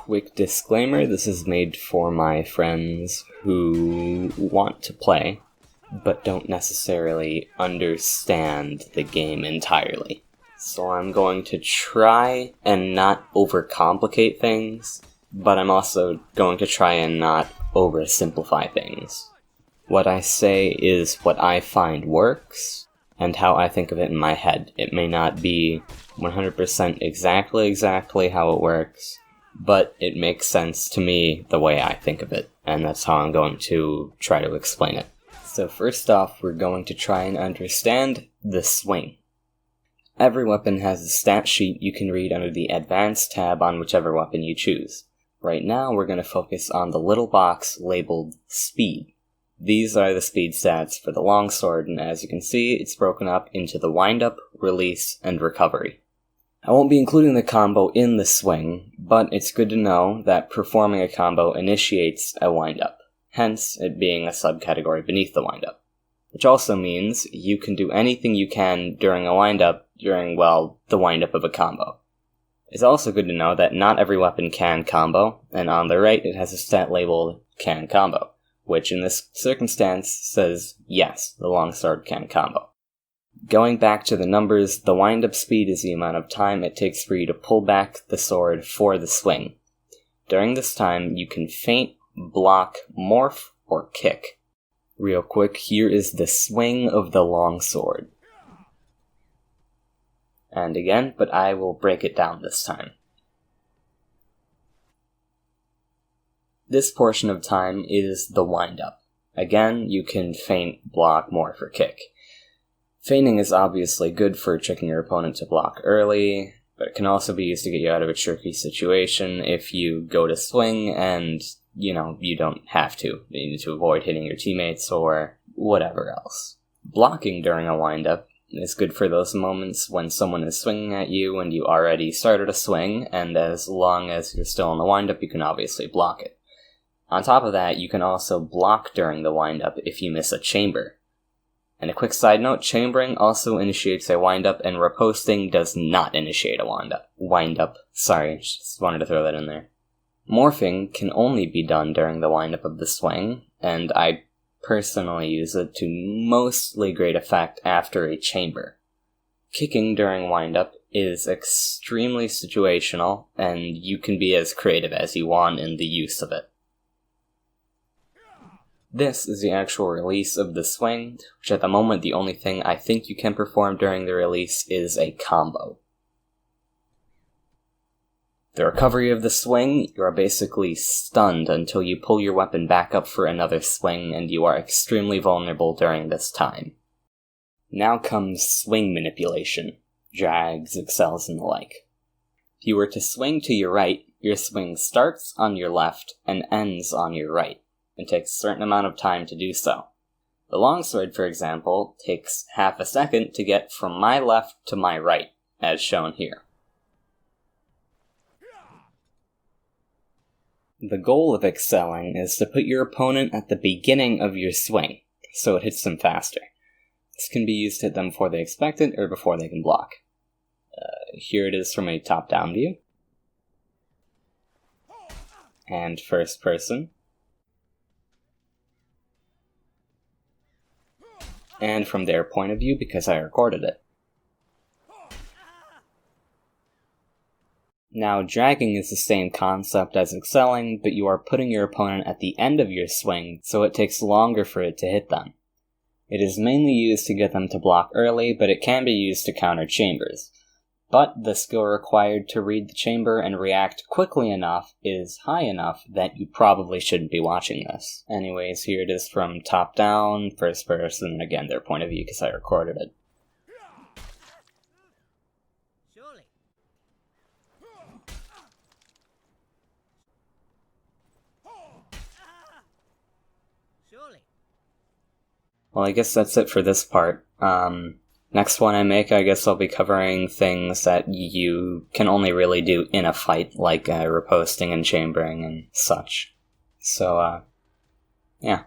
Quick disclaimer, this is made for my friends who want to play, but don't necessarily understand the game entirely. So I'm going to try and not overcomplicate things, but I'm also going to try and not oversimplify things. What I say is what I find works, and how I think of it in my head. It may not be 100% exactly how it works, but it makes sense to me the way I think of it, and that's how I'm going to try to explain it. So first off, we're going to try and understand the swing. Every weapon has a stat sheet you can read under the Advanced tab on whichever weapon you choose. Right now, we're going to focus on the little box labeled Speed. These are the speed stats for the longsword, and as you can see, it's broken up into the wind-up, release, and recovery. I won't be including the combo in the swing, but it's good to know that performing a combo initiates a wind-up, hence it being a subcategory beneath the wind-up. Which also means you can do anything you can during a wind-up during, well, the wind-up of a combo. It's also good to know that not every weapon can combo, and on the right it has a stat labeled can combo, which in this circumstance says yes, the longsword can combo. Going back to the numbers, the wind-up speed is the amount of time it takes for you to pull back the sword for the swing. During this time, you can feint, block, morph, or kick. Real quick, here is the swing of the longsword. And again, but I will break it down this time. This portion of time is the wind-up. Again, you can feint, block, morph, or kick. Feinting is obviously good for tricking your opponent to block early, but it can also be used to get you out of a tricky situation if you go to swing and, you don't have to. You need to avoid hitting your teammates or whatever else. Blocking during a wind-up is good for those moments when someone is swinging at you and you already started a swing, and as long as you're still in the wind-up, you can obviously block it. On top of that, you can also block during the wind-up if you miss a chamber. And a quick side note, chambering also initiates a wind-up, and riposting does not initiate a wind-up. Sorry, just wanted to throw that in there. Morphing can only be done during the wind-up of the swing, and I personally use it to mostly great effect after a chamber. Kicking during wind-up is extremely situational, and you can be as creative as you want in the use of it. This is the actual release of the swing, which at the moment the only thing I think you can perform during the release is a combo. The recovery of the swing, you are basically stunned until you pull your weapon back up for another swing, and you are extremely vulnerable during this time. Now comes swing manipulation, drags, excels, and the like. If you were to swing to your right, your swing starts on your left and ends on your right. It takes a certain amount of time to do so. The longsword, for example, takes half a second to get from my left to my right, as shown here. The goal of excelling is to put your opponent at the beginning of your swing, so it hits them faster. This can be used to hit them before they expect it, or before they can block. Here it is from a top-down view. And first person. And from their point of view, because I recorded it. Now, dragging is the same concept as excelling, but you are putting your opponent at the end of your swing, so it takes longer for it to hit them. It is mainly used to get them to block early, but it can be used to counter chambers. But the skill required to read the chamber and react quickly enough is high enough that you probably shouldn't be watching this. Anyways, here it is from top down, first person, and again their point of view because I recorded it. Well, I guess that's it for this part. Next one I make, I guess I'll be covering things that you can only really do in a fight, like riposting and chambering and such. So, yeah.